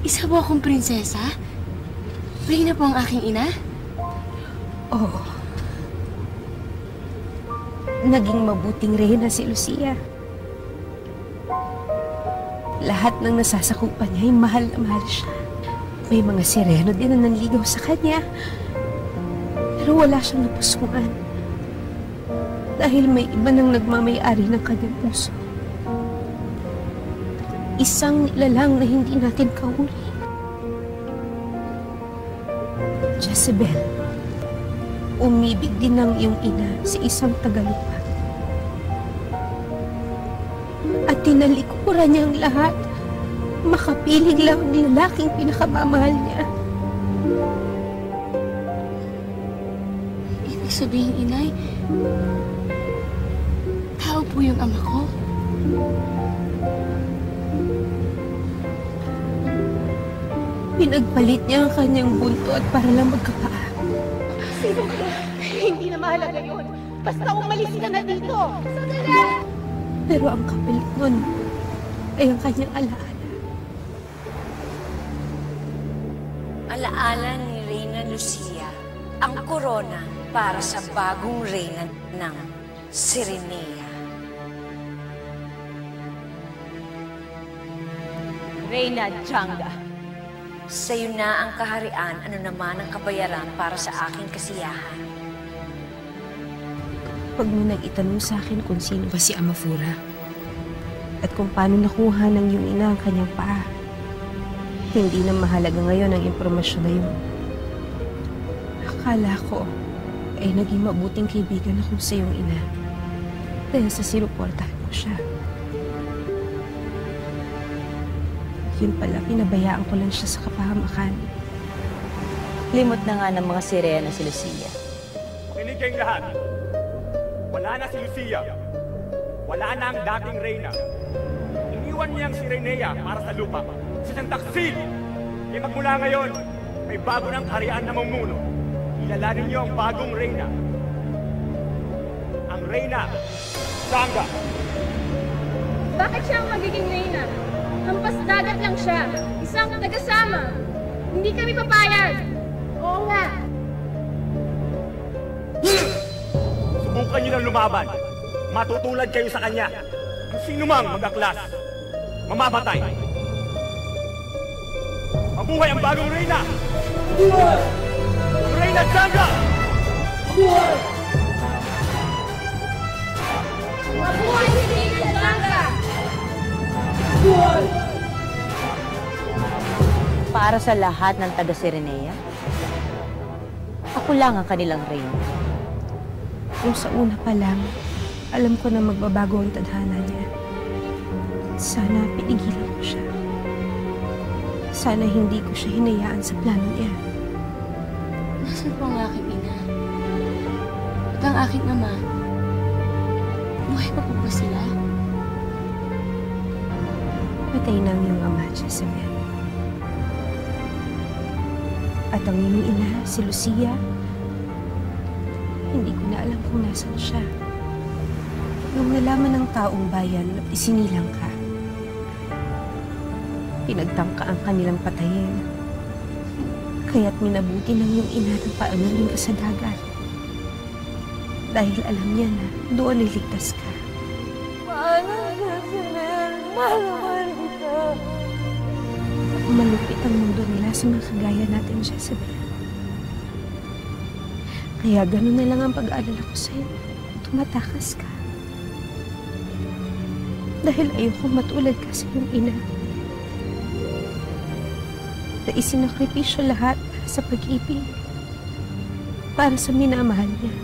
Isa po akong prinsesa? Reyna po ang aking ina? Oo. Naging mabuting reyna si Lucia. Lahat ng nasasakupan niya ay mahal na mahal siya. May mga sireno din na nanligaw sa kanya. Pero wala siyang napusuan. Dahil may iba nang nagmamay-ari ng kanyang puso. Isang nilalang na hindi natin kahuli. Jezebel, umibig din ng iyong ina sa isang tagalupa. At tinalikuran niya ang lahat. Makapiling lang ang lalaking pinakamamahal niya. Ibig sabihin, inay, tao po yung ama ko? Pinagpalit niya ang kanyang buntot para lang magkapaa. Sino ka? Hindi na mahalaga yun. Basta umalis ka na dito. Sandali! Pero ang kapalit nun ay ang kanyang alaala. Alaala ni Reyna Lucia ang korona para sa bagong reyna ng Sirenea. Reyna Janga. Sa'yo na ang kaharian, ano naman ang kabayaran para sa aking kasiyahan. Huwag mo nang itanong sa akin kung sino ba si Amafura at kung paano nakuha ng iyong ina ang kanyang paa. Hindi na mahalaga ngayon ang impormasyon na yun. Akala ko ay naging mabuting kaibigan ako sa iyong ina dahil sa sinuportahan ko siya. Yun pala, pinabayaan ko lang siya sa kapahamakan. Limot na nga ng mga sirena si Lucia. Kinig kayong lahat. Wala na si Lucia. Wala na ang dating reyna. Iniwan niya ang Sirenea para sa lupa. Sa siyang taksil. Kaya magmula ngayon, may bago ng kaharian na mamumuno. Ilalanin niyo ang bagong reyna. Ang reyna, Janga. Bakit siya ang magiging reyna? Hampas dagat lang siya. Isang tagasama. Hindi kami papayag. Oo nga. Subukan niyo ng lumaban. Matutulad kayo sa kanya. Kung sino mang mag-aklas, mamamatay. Mabuhay ang bagong reyna! Mabuhay! Reyna Janga! Mabuhay! Mabuhay si Reyna Janga! Para sa lahat ng taga-Sirenea, ako lang ang kanilang reyna. Kung sa una pa lang, alam ko na magbabago ang tadhana niya. Sana pinigilan ko siya. Sana hindi ko siya hinayaan sa plano niya. Nasaan po ang aking ina? At ang aking ama? Buhay pa po ba sila? Patay na ang iyong ama, Jezebel. At ang iyong ina, si Lucia, hindi ko na alam kung nasan siya. Nung nalaman ng taong bayan at isinilang ka, pinagtangka ang kanilang patayin. Kaya't minabuti ng iyong ina ng paanulin ka sa dagat. Dahil alam niya na doon ay ligtas ka. Paano, Jezebel? Mahal kita. Malupit ang mundo nila sa mga kagaya natin, Jezebel. Kaya ganun na lang ang pag-aalala ko sa'yo. Tumatakas ka. Dahil ayoko matulad ka sa iyong ina. Na isinakripisyo lahat para sa pag-ibig. Para sa minamahal niya.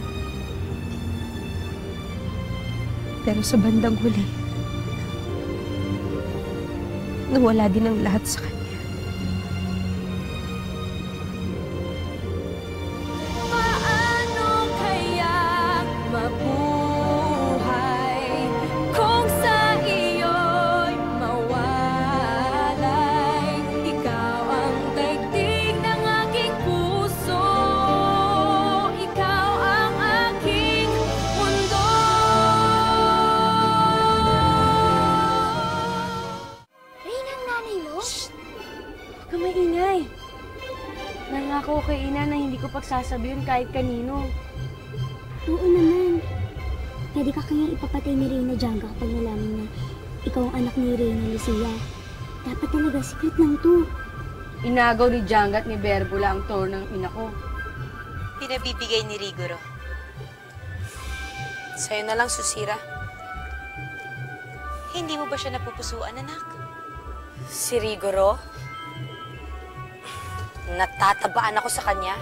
Pero sa bandang huli, nawala din ang lahat sa kanya. Paano kaya mabuhay kung sa iyo'y mawalay? Ikaw ang daigdig ng aking puso. Ikaw ang aking mundo. Reyna, nanay mo? hindi ko pagsasabi yun kahit kanino. Oo naman. Pwede ka kayang ipapatay ni Reyna Django kapag nalaman na ikaw ang anak ni Reyna Lucia. Dapat talaga secret lang to. Inagaw ni Django at ni Berbula ang tour ng ina ko. Pinabibigay ni Rigoro. Sa'yo na lang, Susira. Hindi mo ba siya napupusuan, anak? Si Rigoro? Natatabaan ako sa kanya.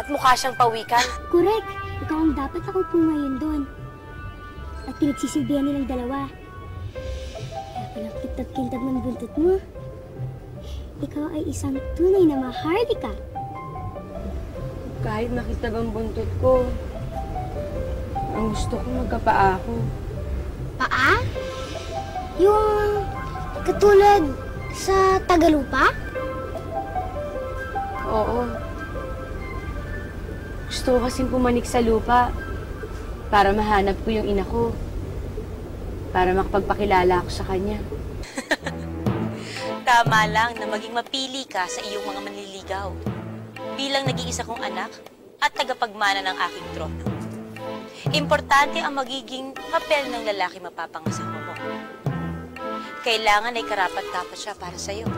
At mukha siyang pawikan. Correct. Ikaw ang dapat ako po ngayon doon. At pinagsisilbihan nilang dalawa. Kaya pala kintab ng buntot mo. Ikaw ay isang tunay na maharlika. Kahit makita ang buntot ko, ang gusto ko magkapaa ako. Paa? Yung katulad sa Tagalupa? Oo. Gusto ko kasing pumanik sa lupa para mahanap ko yung ina ko. Para makapagpakilala ako sa kanya. Tama lang na maging mapili ka sa iyong mga manliligaw. Bilang nag-iisa kong anak at tagapagmana ng aking trono. Importante ang magiging papel ng lalaki mapapangasawa mo. Kailangan ay karapat-dapat siya para sa'yo.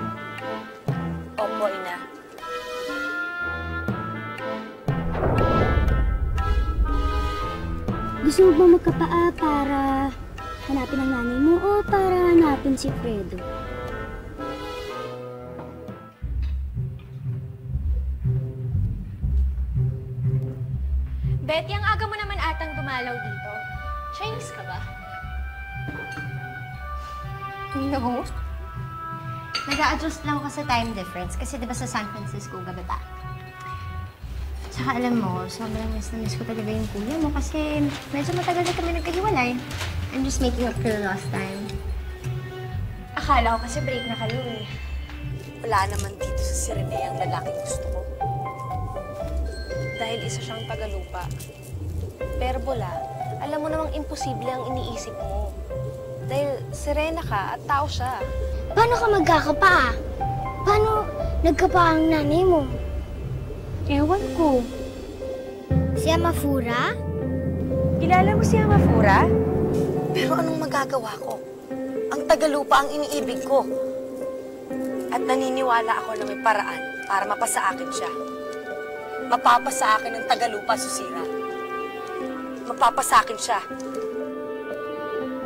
Opo, Ina. Gusto mo ba magkapaa para hanapin ang nanay mo o para hanapin si Fredo? Betty, ang aga mo naman atang dumalaw dito. Chinese ka ba? No. Nag-a-adjust lang ako sa time difference kasi diba sa San Francisco gabi pa. Tsaka alam mo, sobrang miss na miss ko talaga yung kuya mo kasi medyo matagal na kami nagkahiwalay. I'm just making up for the lost time. Akala ko kasi break na kayo eh. Wala naman dito sa Sirenea ang lalaking gusto ko. Dahil isa siyang tagalupa. Berbula, alam mo namang imposible ang iniisip mo. Dahil sirena ka at tao siya. Paano ka magkakapaa? Paano nagkapaa ang nanay mo? Ewan ko. Si Amafura? Kilala mo si Amafura? Pero anong magagawa ko? Ang tagalupa ang iniibig ko. At naniniwala ako na may paraan para mapasa akin siya. Mapapasa akin ng tagalupa, Susira. Mapapasa akin siya.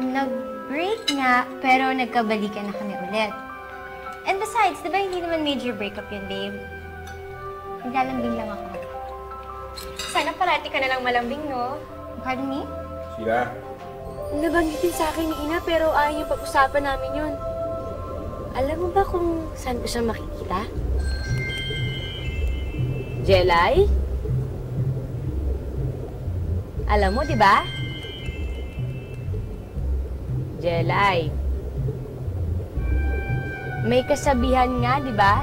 Nag-break nga, pero nagkabalikan na kami ulit. And besides, di ba hindi naman major breakup yun, babe? Naglalambing lang ako. Sana parati ka na lang malambing, no? Pardon me? Sira. Nabanggit din sa akin ni Ina pero ayaw niya pag-usapan namin yun. Alam mo ba kung saan ko siya makikita? Jelay? Alam mo, di ba? Jelay. May kasabihan nga, di ba?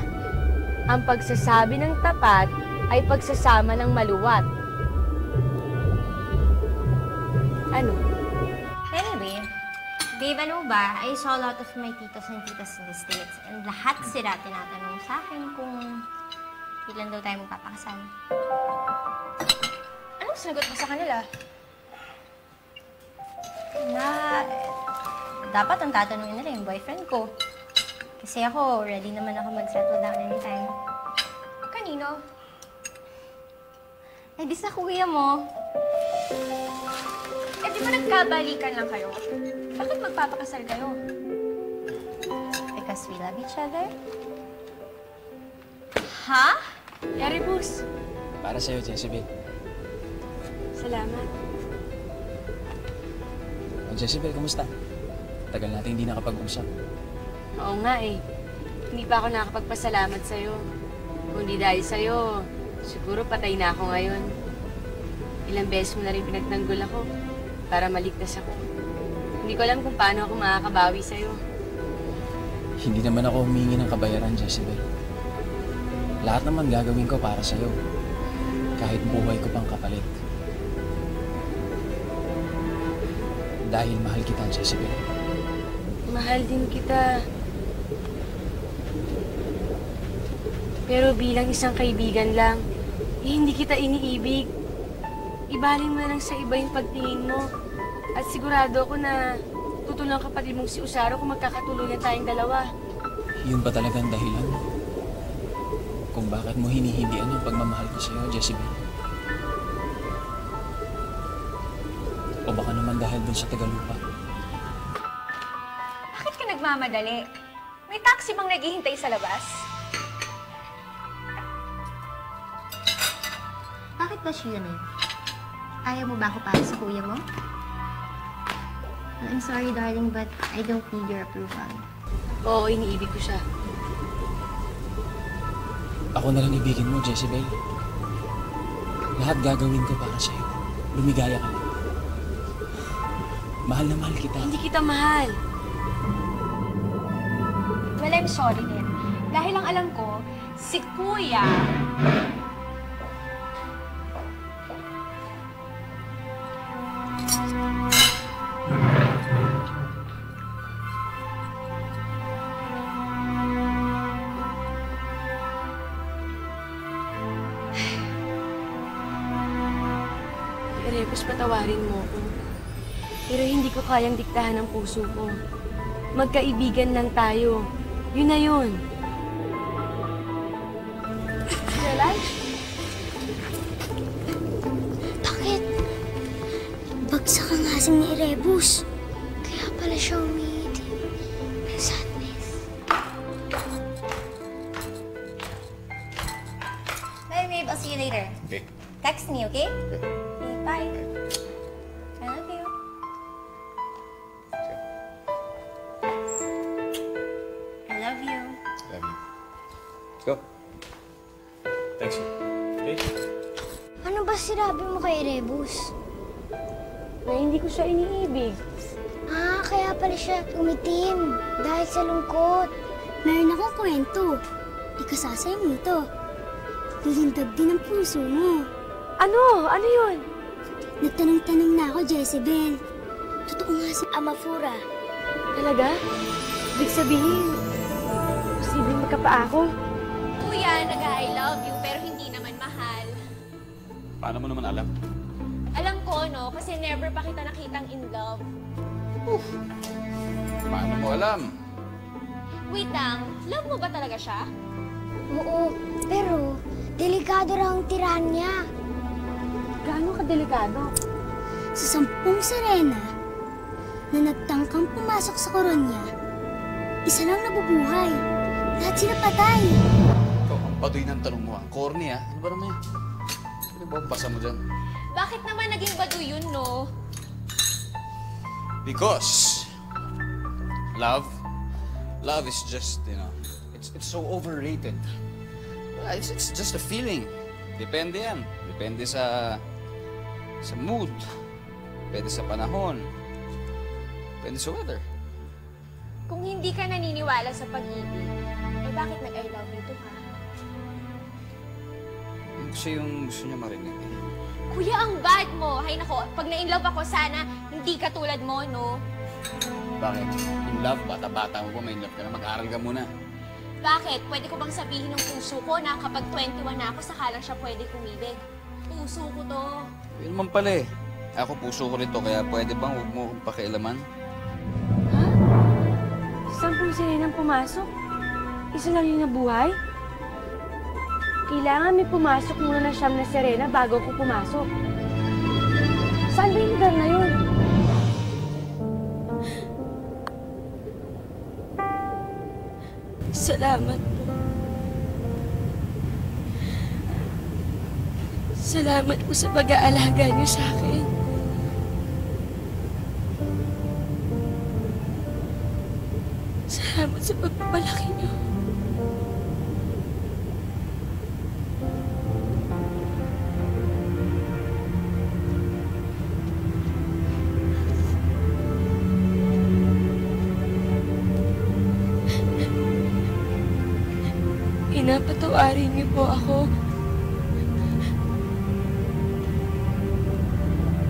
Ang pagsasabi ng tapat ay pagsasama ng maluwat. Ano? Anyway, babe, ano ba? I saw a lot of my titos and titas in the States and lahat sila tinatanong sa akin kung ilan daw tayo magpapakasal. Anong sinagot mo sa kanila? Na, dapat ang tatanungin nila yung boyfriend ko. Kasi ako, ready naman ako mag-settle down anytime. Kanino? Eh, di sa kuya mo. Eh, di ba nagkabalikan lang kayo? Bakit magpapakasal kayo? Because we love each other. Ha? Erebus, Para sa'yo, Jezebel. salamat. O, Jezebel, kamusta? Tagal natin hindi nakapag-usap. Oo nga eh. Hindi pa ako nakakapagpasalamat sa'yo. Kung di dahil sa'yo, siguro patay na ako ngayon. Ilang beses mo na rin pinagtanggol ako para maligtas ako. Hindi ko alam kung paano ako makakabawi sa'yo. Hindi naman ako humingi ng kabayaran, Jezebel. Lahat naman gagawin ko para sa'yo. Kahit buhay ko pang kapalit. Dahil mahal kita, Jezebel. Mahal din kita. Pero bilang isang kaibigan lang, hindi kita iniibig. Ibaling mo na lang sa iba yung pagtingin mo. At sigurado ako na tutulungan kapatid mong si Usaro kung magkakatuluyan tayong dalawa. Yun ba talagang dahilan? Kung bakit mo hinihindian yung pagmamahal ko sa'yo, Jezebel? O baka naman dahil dun sa Tagalupa? Bakit ka nagmamadali? May taxi bang naghihintay sa labas? Bakit ba siya yun? Ayaw mo ba ako para sa kuya mo? I'm sorry, darling, but I don't need your approval. Oo, iniibig ko siya. Ako na lang ibigin mo, Jezebel. Lahat gagawin ko para sa'yo. Lumigaya ka lang. Mahal na mahal kita. Hindi kita mahal. Well, I'm sorry din. Dahil ang alam ko, si Kuya... Repos, patawarin mo ko. Pero hindi ko kayang diktahan ang puso ko. Magkaibigan lang tayo. Yun na yun. Relay? Bakit? Bagsak ang asim ni Rebus. Kaya pala siya umiitim ng sadness. Bye, babe. I'll see you later. Okay. Text me, okay? Bye. I love you. I love you. Love you. Go. Thanks. Okay? Ano ba sinabi mo kay Rebus? Na hindi ko siya iniibig. Ah, kaya pala siya umitim dahil sa lungkot. Meron akong kwento. Ikasasay mo ito. Lilindab din ang puso mo. Ano? Ano yun? Nagtanong-tanong na ako, Jezebel. Totoo nga si Amafura. Talaga? Ibig sabihin, posibleng magkapaa ako. Kuya, nag-I love you, pero hindi naman mahal. Paano mo naman alam? Alam ko, no? Kasi never pa kita nakitang in love. Paano mo alam? Wait lang, love mo ba talaga siya? Oo, pero delikado raw ang tirahan niya. Gaano kadelikado? Sa 10 sirena na nagtangkang pumasok sa koron niya, isa lang nabubuhay. Lahat sila patay. Ikaw, ang baduy ng tanong mo. Ang corny, ha? Ano ba naman yan? Ano ba ang pasa mo dyan? Bakit naman naging bado yun, no? Because love is just, it's so overrated. It's just a feeling. Depende yan. Depende sa mood. Depende sa panahon. Depende sa weather. Kung hindi ka naniniwala sa pag-ibig, eh bakit nag-I love you to, ha? Yun kasi yung gusto niya marinig. Kuya, ang bad mo! Hay nako, pag na-inlove ako, sana hindi ka tulad mo, no? Bakit? In love? Bata-bata mo ba? May in love ka na? Mag-aaral ka muna. Bakit? Pwede ko bang sabihin ng puso ko na kapag 21 na ako, saka lang siya pwede kumibig? Puso ko to. Yun naman pala eh. Ako puso ko rito, kaya pwede bang huwag mo akong pakialaman? Ha? 10 sirenang pumasok? Isa lang yung nabuhay? Kailangan may pumasok muna na 9 na sirena bago ko pumasok. Saan ba yung lugar na yun? Salamat po. Salamat po sa pag-aalaga niyo sa akin. Salamat sa pagpapalaki niyo. Patawarin niyo po ako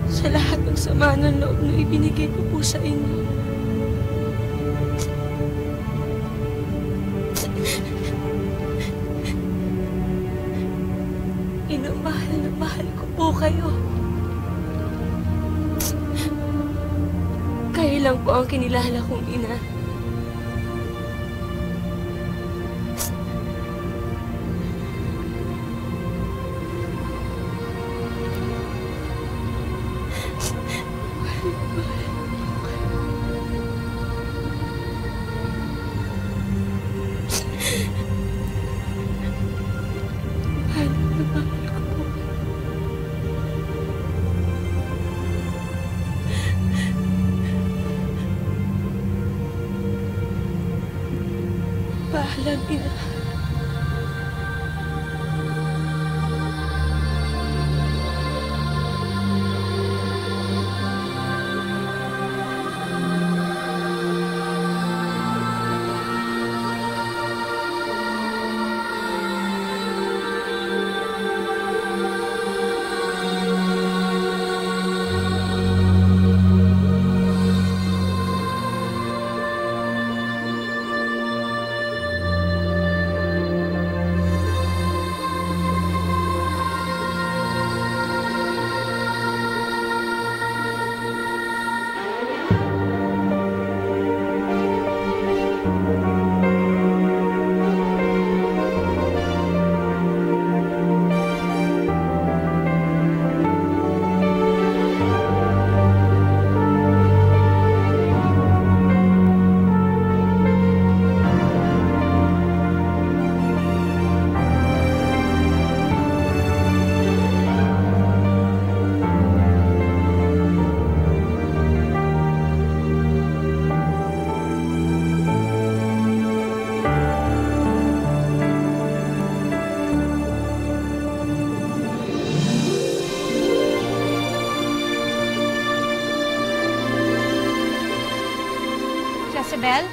sa lahat ng sama ng loob na ibinigay ko po sa inyo. Ina, mahal Mahal ko po kayo. Kayo lang po ang kinilala kong ina. Paalam, ina. Jezebel?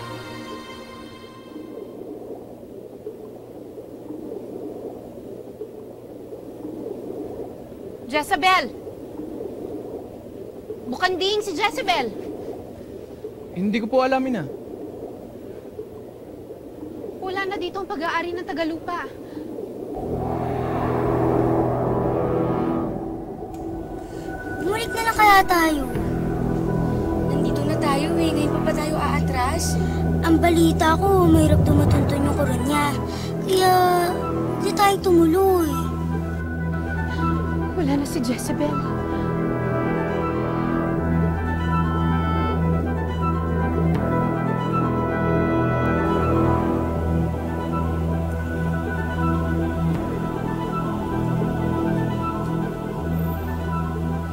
Jezebel! Bukanding si Jezebel! Hindi ko po alam, ina. Wala na dito ang pag-aari ng Tagalupa. Bumalik na lang kaya tayo. Nandito na tayo eh. Ngayon pa ba tayo aatras? Ang balita ko, mahirap tumutuntun yung koronya. Kaya, hindi tayo tumuloy. Wala na si Jezebel.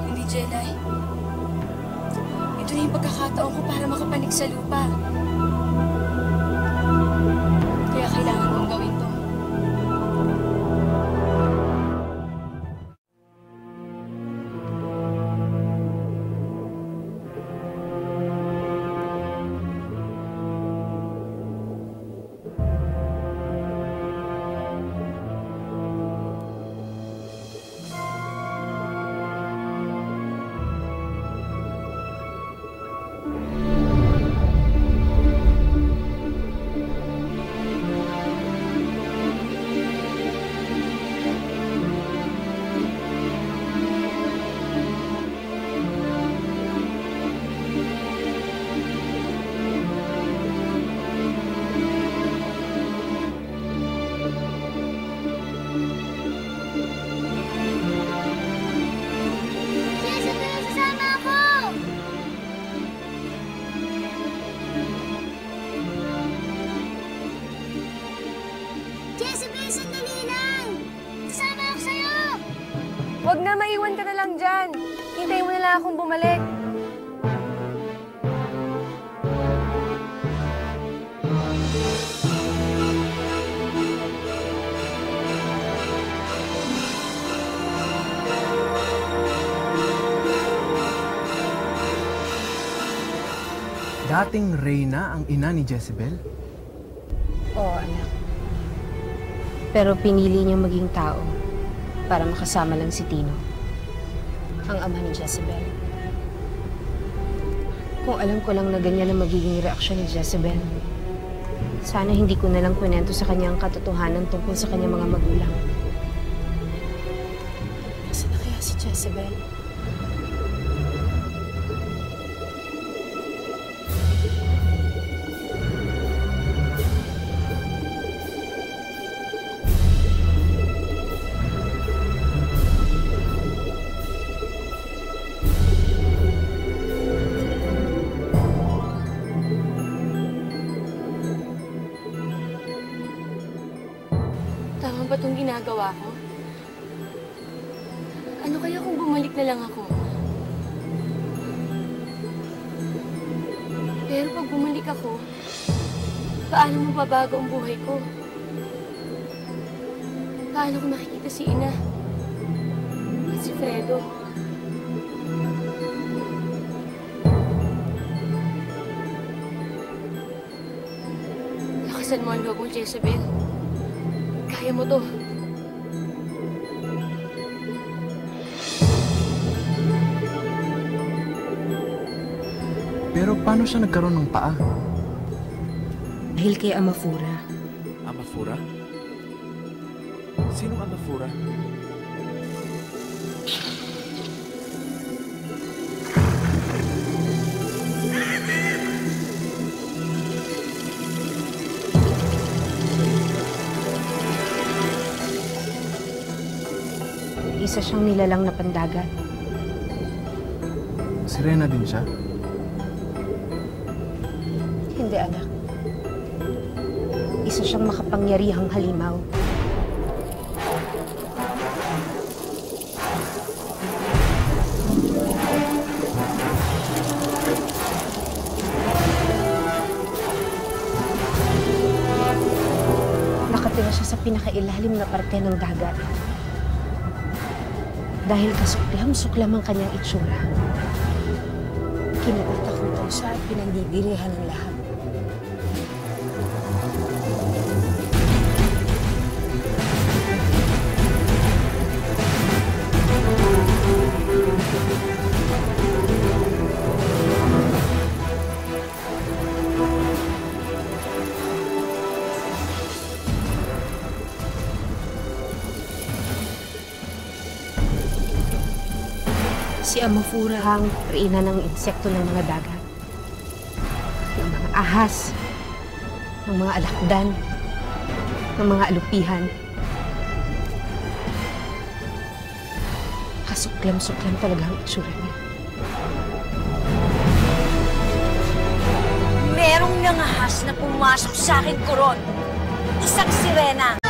Hindi, Jelay. Ito na yung pagkakataon ko para makapanig sa lupa. Kaya kailangan kong gawin to. Jezebel, sasama ako! Jezebel, sandali lang! Sasama ako sa'yo! Huwag na, maiwan ka na lang dyan. Hintayin mo na lang akong bumalik. Dating reyna ang ina ni Jezebel? Oo, anak. Pero pinili niyang maging tao para makasama lang si Tino, ang ama ni Jezebel. Kung alam ko lang na ganyan ang magiging reaksyon ni Jezebel, sana hindi ko na lang kwento sa kanya ang katotohanan tungkol sa kanyang mga magulang. Nasaan na Jezebel. Tama ba itong ginagawa ko? Ano kaya kung bumalik na lang ako? Pero pag bumalik ako, paano mababago ang buhay ko? Paano ko makikita si Ina? At si Fredo? Lakasan mo ang loob mo, Jezebel. Kaya mo to. Pero paano siya nagkaroon ng paa? Dahil kay Amafura. Amafura? Sinong Amafura? Isa siyang nilalang na pandagat. Sirena din siya? Hindi, anak. Isa siyang makapangyarihang halimaw. Nakatira siya sa pinakailalim na parte ng dagat. Dahil kasuklam-suklam ang kanyang itsura. Kinatatakutan siya at pinandidirihan ng lahat. Si Amafura ang reyna ng insekto ng mga dagat. Ng mga ahas, ng mga alakdan, ng mga alupihan. Kasuklam-suklam talaga ang itsura niya. Merong nangahas na pumasok sa akin, Kuron. Isang sirena.